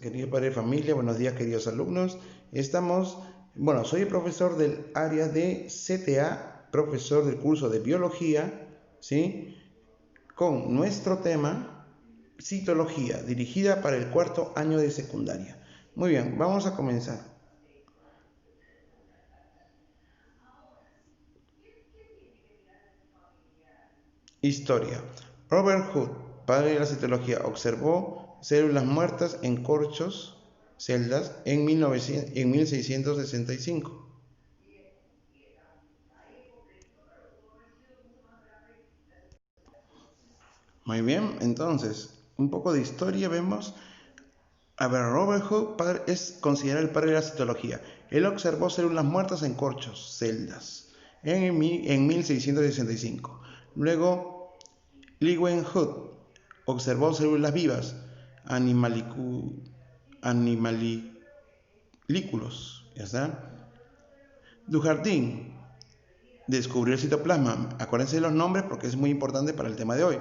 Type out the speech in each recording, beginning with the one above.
querido padre de familia, buenos días, queridos alumnos. Soy el profesor del área de CTA, profesor del curso de biología, ¿sí? Con nuestro tema, citología, dirigida para el cuarto año de secundaria. Muy bien, vamos a comenzar. Historia. Robert Hooke, padre de la citología, observó células muertas en corchos, celdas, en 1665. Muy bien, entonces, un poco de historia vemos. Robert Hooke es considerado el padre de la citología. Él observó células muertas en corchos, celdas, en 1665. Luego, Leeuwenhoek observó células vivas, animalículos. ¿Ya está? Dujardin descubrió el citoplasma. Acuérdense de los nombres porque es muy importante para el tema de hoy.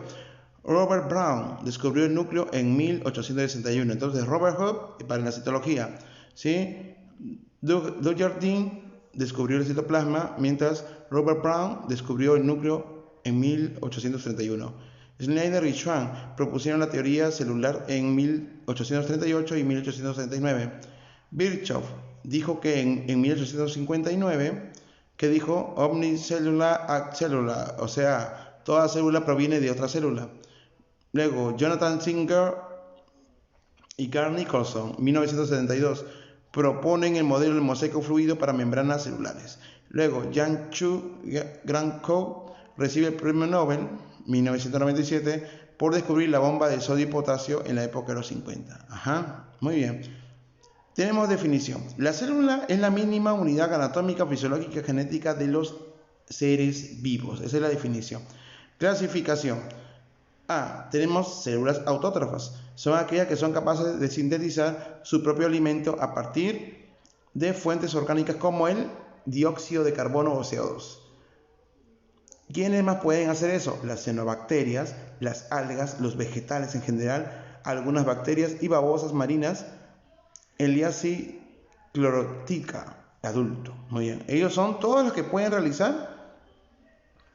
Robert Brown descubrió el núcleo en 1861. Entonces, Robert Hooke para la citología, ¿sí? Dujardin descubrió el citoplasma, mientras Robert Brown descubrió el núcleo en 1831. Schneider y Schwann propusieron la teoría celular en 1838 y 1839. Virchow dijo que en 1859, que dijo omnicellula ac cellula, o sea, toda célula proviene de otra célula. Luego, Jonathan Singer y Carl Nicholson, 1972, proponen el modelo del mosaico fluido para membranas celulares. Luego, Yang Chu Gran-Ko recibe el premio Nobel, 1997, por descubrir la bomba de sodio y potasio en la época de los 50. Muy bien. Tenemos definición. La célula es la mínima unidad anatómica, fisiológica y genética de los seres vivos. Esa es la definición. Clasificación. Tenemos células autótrofas. Son aquellas que son capaces de sintetizar su propio alimento a partir de fuentes orgánicas como el dióxido de carbono o CO2. ¿Quiénes más pueden hacer eso? Las cianobacterias, las algas, los vegetales en general, algunas bacterias y babosas marinas, Eliaci chlorotica, adulto. Muy bien. Ellos son todos los que pueden realizar,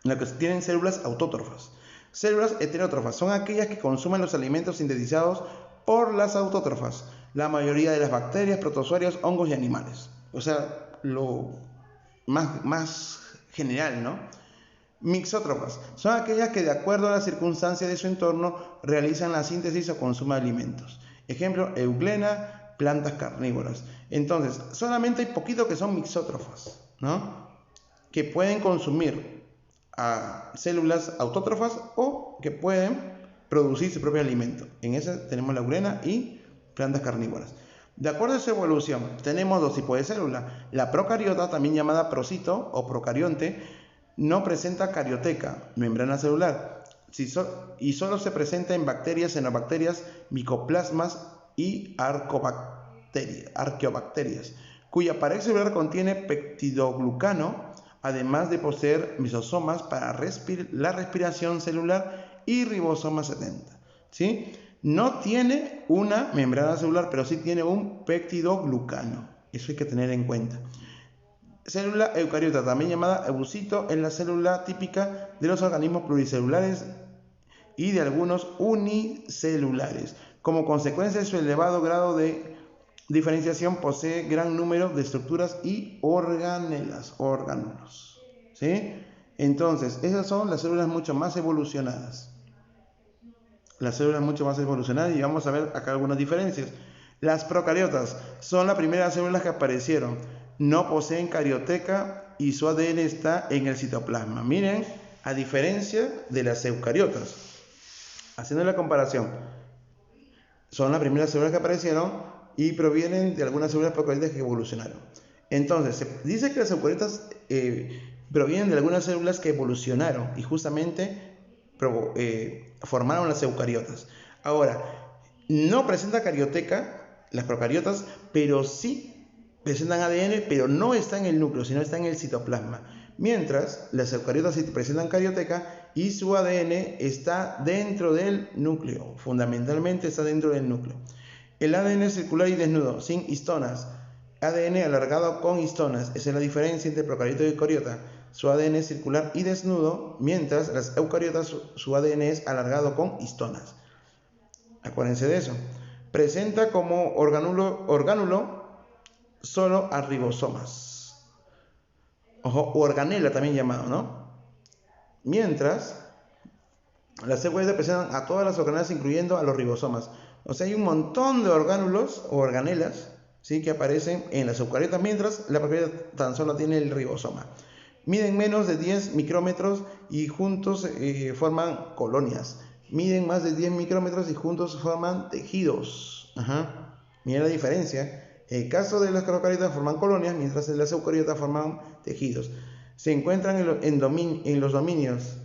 los que tienen células autótrofas. Células heterótrofas son aquellas que consumen los alimentos sintetizados por las autótrofas, la mayoría de las bacterias, protozoarios, hongos y animales. O sea, lo más general, ¿no? Mixótrofas son aquellas que de acuerdo a las circunstancias de su entorno realizan la síntesis o consumo de alimentos. Ejemplo, euglena, plantas carnívoras. Entonces, solamente hay poquito que son mixótrofas, ¿no? Que pueden consumir a células autótrofas o que pueden producir su propio alimento. En ese tenemos la euglena y plantas carnívoras. De acuerdo a su evolución, tenemos dos tipos de células. La procariota, también llamada procito o procarionte, no presenta carioteca, membrana celular, y solo se presenta en bacterias, xenobacterias, micoplasmas y arqueobacterias, cuya pared celular contiene peptidoglucano, además de poseer mesosomas para la respiración celular y ribosoma 70. ¿Sí? No tiene una membrana celular, pero sí tiene un peptidoglucano. Eso hay que tener en cuenta. Célula eucariota, también llamada eucito, es la célula típica de los organismos pluricelulares y de algunos unicelulares. Como consecuencia de su elevado grado de diferenciación, posee gran número de estructuras y órganulos. ¿Sí? Entonces, esas son las células mucho más evolucionadas. Las células mucho más evolucionadas, y vamos a ver acá algunas diferencias. Las procariotas son las primeras células que aparecieron. No poseen carioteca y su ADN está en el citoplasma. Miren, a diferencia de las eucariotas. Haciendo la comparación, son las primeras células que aparecieron y provienen de algunas células procariotas que evolucionaron. Entonces, se dice que las eucariotas provienen de algunas células que evolucionaron y justamente formaron las eucariotas. Ahora, no presenta carioteca las procariotas, pero sí presentan ADN, pero no está en el núcleo, sino está en el citoplasma. Mientras las eucariotas sí presentan carioteca y su ADN está dentro del núcleo, fundamentalmente está dentro del núcleo. El ADN es circular y desnudo, sin histonas. ADN alargado con histonas. Esa es la diferencia entre procariota y eucariota. Su ADN es circular y desnudo, mientras las eucariotas su ADN es alargado con histonas. Acuérdense de eso. Presenta como orgánulo solo a ribosomas. Ojo, organela también llamado, ¿no? Mientras las eucariotas presentan a todas las organelas, incluyendo a los ribosomas. O sea, hay un montón de orgánulos o organelas, ¿sí?, que aparecen en las eucariotas, mientras la procariota tan solo tiene el ribosoma. Miden menos de 10 micrómetros y juntos forman colonias. Miden más de 10 micrómetros y juntos forman tejidos. Mira la diferencia. En el caso de las procariotas forman colonias, mientras en las eucariotas forman tejidos. Se encuentran en los dominios.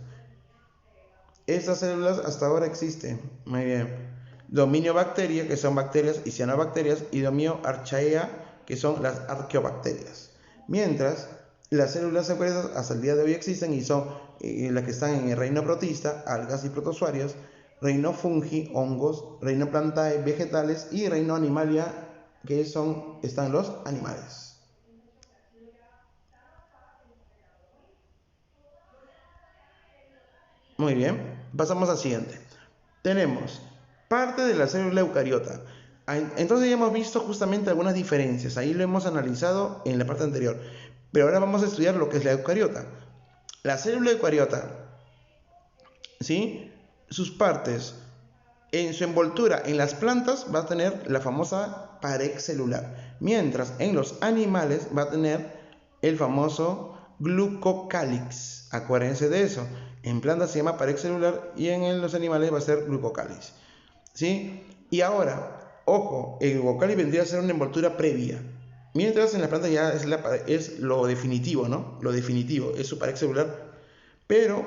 Estas células hasta ahora existen. Muy bien. Dominio bacteria, que son bacterias y cianobacterias, y dominio archaea, que son las arqueobacterias. Mientras las células eucariotas hasta el día de hoy existen y son las que están en el reino protista, algas y protozoarios, reino fungi, hongos, reino plantae, vegetales, y reino animalia, que están los animales. Muy bien, pasamos al siguiente. Tenemos parte de la célula eucariota. Entonces ya hemos visto justamente algunas diferencias. Ahí lo hemos analizado en la parte anterior. Pero ahora vamos a estudiar lo que es la eucariota. La célula eucariota, ¿sí?, sus partes, en su envoltura en las plantas va a tener la famosa pared celular, mientras en los animales va a tener el famoso glucocálix. Acuérdense de eso. En plantas se llama pared celular y en los animales va a ser glucocálix, ¿sí? Y ahora, ojo, el glucocálix vendría a ser una envoltura previa, mientras en las plantas ya es lo definitivo, ¿no? Lo definitivo, es su pared celular. Pero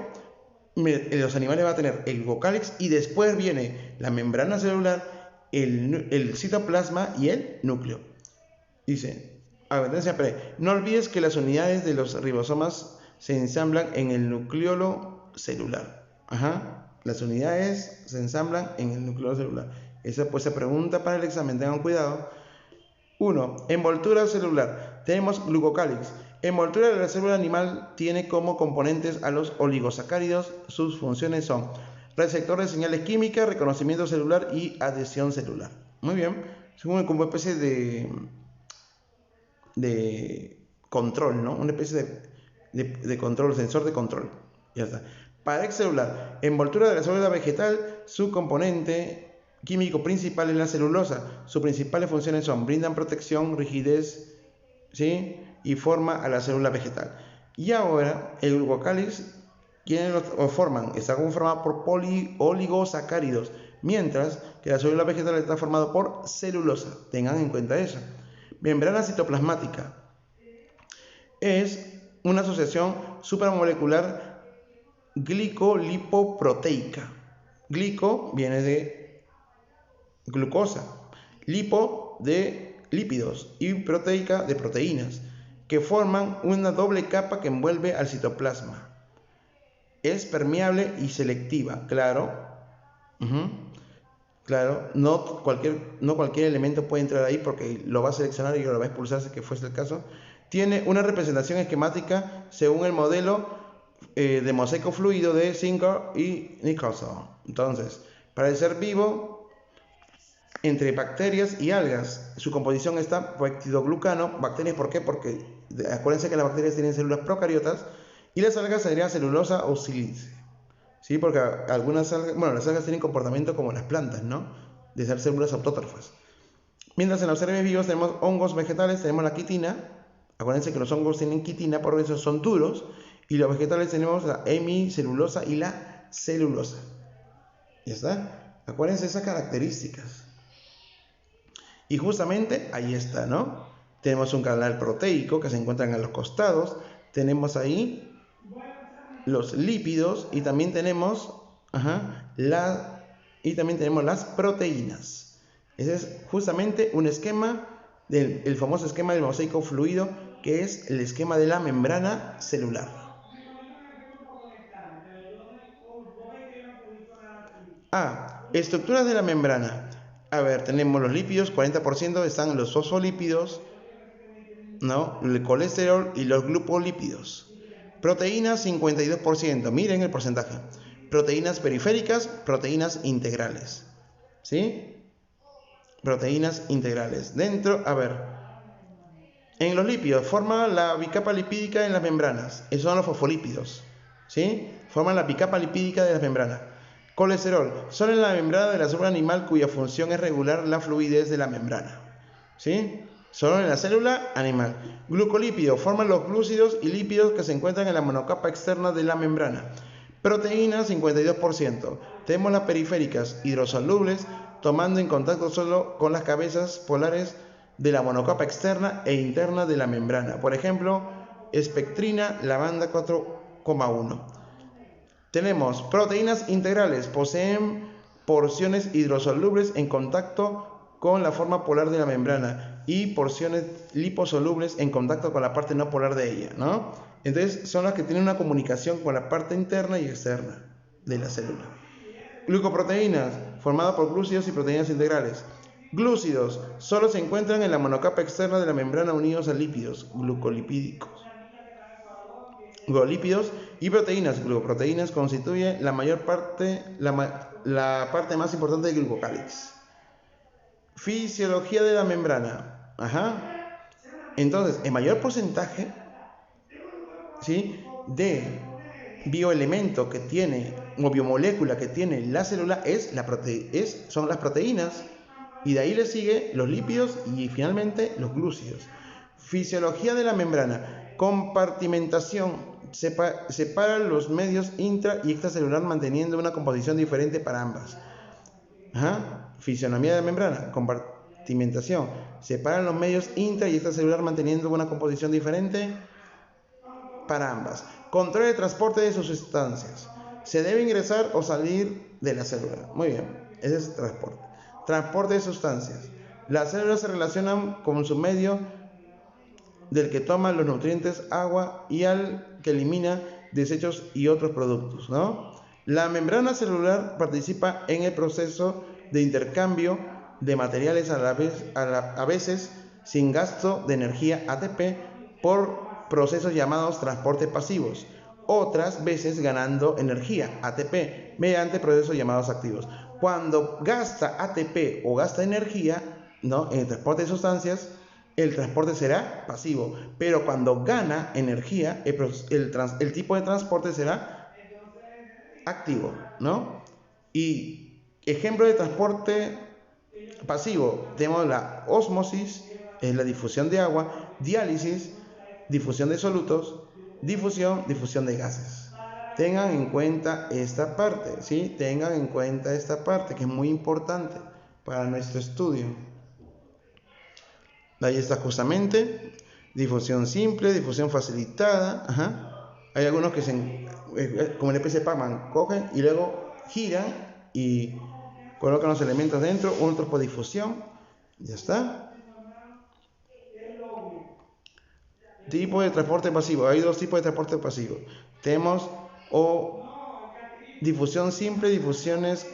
en los animales va a tener el glucocálix y después viene la membrana celular, el citoplasma y el núcleo. Dice, advertencia pre, no olvides que las unidades de los ribosomas se ensamblan en el nucleolo celular. Las unidades se ensamblan en el nucleolo celular. Esa pues se pregunta para el examen, tengan cuidado. 1. Envoltura celular. Tenemos glucocálix. Envoltura de la célula animal tiene como componentes a los oligosacáridos. Sus funciones son receptor de señales químicas, reconocimiento celular y adhesión celular. Muy bien. Es como una especie de control, ¿no? Una especie de control, sensor de control. Ya está. Pared celular. Envoltura de la célula vegetal. Su componente químico principal es la celulosa. Sus principales funciones son brindan protección, rigidez, ¿sí?, y forma a la célula vegetal. Y ahora el glucocálix, ¿quiénes lo forman? Está conformado por oligosacáridos, mientras que la célula vegetal está formada por celulosa. Tengan en cuenta eso. Membrana citoplasmática. Es una asociación supramolecular glicolipoproteica. Glico viene de glucosa, lipo de lípidos y proteica de proteínas, que forman una doble capa que envuelve al citoplasma. Es permeable y selectiva, claro. Claro, no cualquier elemento puede entrar ahí porque lo va a seleccionar y lo va a expulsar si que fuese el caso. Tiene una representación esquemática según el modelo de mosaico fluido de Singer y Nicholson. Entonces, para el ser vivo, entre bacterias y algas, su composición está peptidoglucano. Bacterias, ¿por qué? Porque acuérdense que las bacterias tienen células procariotas y las algas serían celulosa o sílice. ¿Sí? Porque algunas algas, las algas tienen comportamiento como las plantas, ¿no? De ser células autótrofas. Mientras en los seres vivos tenemos hongos vegetales, tenemos la quitina. Acuérdense que los hongos tienen quitina, por eso son duros. Y los vegetales tenemos la hemicelulosa y la celulosa. ¿Ya está? Acuérdense esas características. Y justamente ahí está, ¿no? Tenemos un canal proteico que se encuentran a los costados. Tenemos ahí los lípidos y también tenemos las proteínas. Ese es justamente un esquema el famoso esquema del mosaico fluido, que es el esquema de la membrana celular. Estructuras de la membrana. A ver, tenemos los lípidos, 40% están los fosfolípidos, ¿no? El colesterol y los glucolípidos. Proteínas, 52%. Miren el porcentaje. Proteínas periféricas, proteínas integrales. ¿Sí? Proteínas integrales. Dentro, a ver. En los lípidos, forman la bicapa lipídica en las membranas. Esos son los fosfolípidos. ¿Sí? Forman la bicapa lipídica de las membranas. Colesterol, son en la membrana de la célula animal cuya función es regular la fluidez de la membrana. ¿Sí? Solo en la célula animal. Glucolípidos, forman los glúcidos y lípidos que se encuentran en la monocapa externa de la membrana. Proteínas, 52%. Tenemos las periféricas, hidrosolubles, tomando en contacto solo con las cabezas polares de la monocapa externa e interna de la membrana. Por ejemplo, espectrina, lavanda 4,1. Tenemos proteínas integrales, poseen porciones hidrosolubles en contacto con la forma polar de la membrana y porciones liposolubles en contacto con la parte no polar de ella, ¿no? Entonces son las que tienen una comunicación con la parte interna y externa de la célula. Glucoproteínas, formadas por glúcidos y proteínas integrales. Glúcidos, solo se encuentran en la monocapa externa de la membrana unidos a lípidos glucolipídicos. Glucolípidos y proteínas. Glucoproteínas constituyen la mayor parte, la parte más importante del glucocálix. Fisiología de la membrana. Entonces, el mayor porcentaje, ¿sí?, de bioelemento que tiene, o biomolécula que tiene la célula son las proteínas, y de ahí le sigue los lípidos y finalmente los glúcidos. Fisiología de la membrana. Compartimentación. Separa los medios intra y extracelular manteniendo una composición diferente para ambas. Fisionomía de la membrana. Compartimentación. Separa los medios intra y extracelular manteniendo una composición diferente para ambas. Control de transporte de sus sustancias. Se debe ingresar o salir de la célula. Muy bien, ese es el transporte. Transporte de sustancias. Las células se relacionan con su medio del que toma los nutrientes, agua, y al que elimina desechos y otros productos, ¿no? La membrana celular participa en el proceso de intercambio de materiales a veces sin gasto de energía ATP por procesos llamados transportes pasivos, otras veces ganando energía ATP mediante procesos llamados activos. Cuando gasta ATP o gasta energía, ¿no?, en el transporte de sustancias, el transporte será pasivo, pero cuando gana energía, el tipo de transporte será activo, ¿no? Y ejemplo de transporte pasivo, tenemos la ósmosis, es la difusión de agua, diálisis, difusión de solutos, difusión de gases. Tengan en cuenta esta parte, ¿sí? Tengan en cuenta esta parte que es muy importante para nuestro estudio. Ahí está justamente, difusión simple, difusión facilitada. Hay algunos que como en el PC Pac-Man, cogen y luego giran y colocan los elementos dentro, otros por difusión, ya está. Tipo de transporte pasivo, hay dos tipos de transporte pasivo. Tenemos difusión simple, difusiones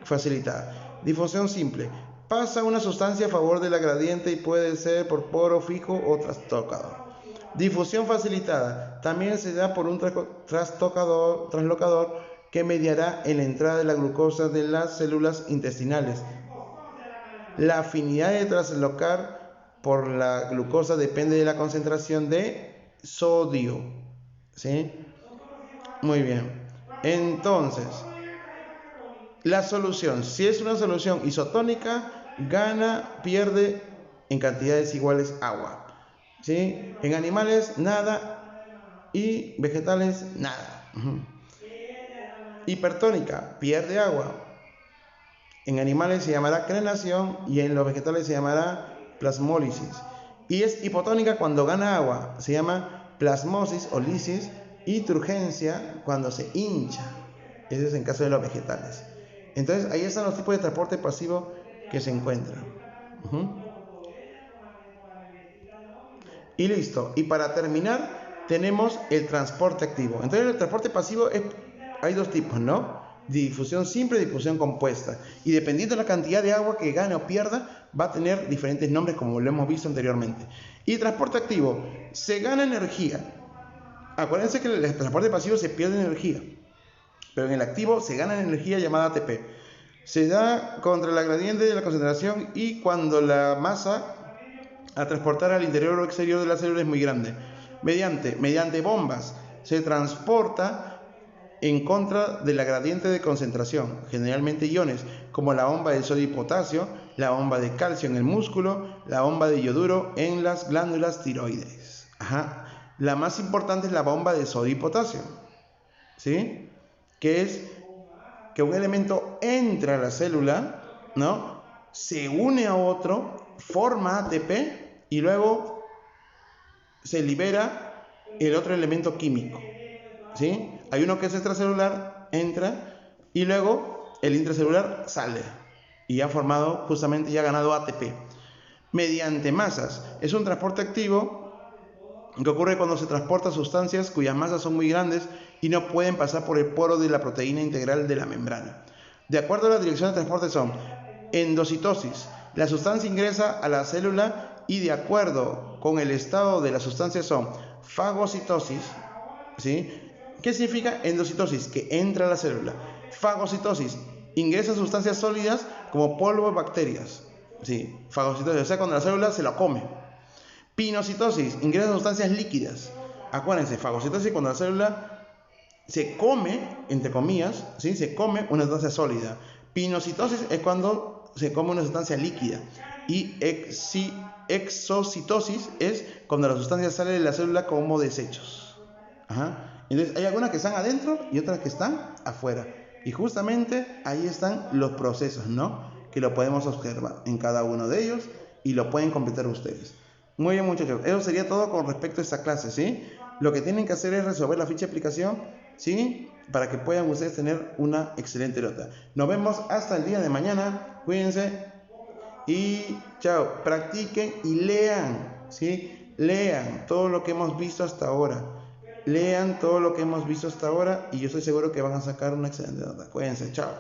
facilitadas. Difusión simple. Pasa una sustancia a favor de la gradiente y puede ser por poro fijo o trastocador. Difusión facilitada. También se da por un translocador que mediará en la entrada de la glucosa de las células intestinales. La afinidad de traslocar por la glucosa depende de la concentración de sodio. ¿Sí? Muy bien. Entonces, la solución, si es una solución isotónica, pierde en cantidades iguales agua, ¿sí? En animales nada y vegetales nada. Hipertónica, pierde agua. En animales se llamará crenación y en los vegetales se llamará plasmólisis. Y es hipotónica cuando gana agua, se llama plasmosis o lisis, y turgencia cuando se hincha. Eso es en caso de los vegetales. Entonces ahí están los tipos de transporte pasivo que se encuentran. Y listo. Y para terminar tenemos el transporte activo. Entonces el transporte pasivo hay dos tipos, ¿no? difusión simple y difusión compuesta. Y dependiendo de la cantidad de agua que gane o pierda, va a tener diferentes nombres como lo hemos visto anteriormente. Y transporte activo, se gana energía. Acuérdense que en el transporte pasivo se pierde energía, pero en el activo se gana energía llamada ATP. Se da contra la gradiente de la concentración y cuando la masa a transportar al interior o exterior de la célula es muy grande. Mediante bombas se transporta en contra de la gradiente de concentración, generalmente iones, como la bomba de sodio y potasio, la bomba de calcio en el músculo, la bomba de yoduro en las glándulas tiroides. La más importante es la bomba de sodio y potasio, ¿sí? Que es que un elemento entra a la célula, ¿no? Se une a otro, forma ATP y luego se libera el otro elemento químico, ¿sí? Hay uno que es extracelular, entra, y luego el intracelular sale y ha formado, justamente ya ha ganado ATP. Mediante masas, es un transporte activo que ocurre cuando se transporta sustancias cuyas masas son muy grandes y no pueden pasar por el poro de la proteína integral de la membrana. De acuerdo a la dirección de transporte son endocitosis, la sustancia ingresa a la célula, y de acuerdo con el estado de la sustancia son fagocitosis, ¿sí? ¿Qué significa endocitosis? Que entra a la célula. Fagocitosis, ingresa sustancias sólidas como polvo y bacterias, ¿sí? Fagocitosis, o sea, cuando la célula se lo come. Pinocitosis, ingresa sustancias líquidas. Acuérdense, fagocitosis cuando la célula se come, entre comillas, ¿sí? Se come una sustancia sólida. Pinocitosis es cuando se come una sustancia líquida. Y exocitosis es cuando la sustancia sale de la célula como desechos. Entonces hay algunas que están adentro y otras que están afuera. Y justamente ahí están los procesos, ¿no? Que lo podemos observar en cada uno de ellos y lo pueden completar ustedes. Muy bien, muchachos, eso sería todo con respecto a esta clase, ¿sí? Lo que tienen que hacer es resolver la ficha de aplicación, ¿sí? Para que puedan ustedes tener una excelente nota. Nos vemos hasta el día de mañana. Cuídense y chao. Practiquen y lean, ¿sí? Lean todo lo que hemos visto hasta ahora. Lean todo lo que hemos visto hasta ahora y yo estoy seguro que van a sacar una excelente nota. Cuídense, chao.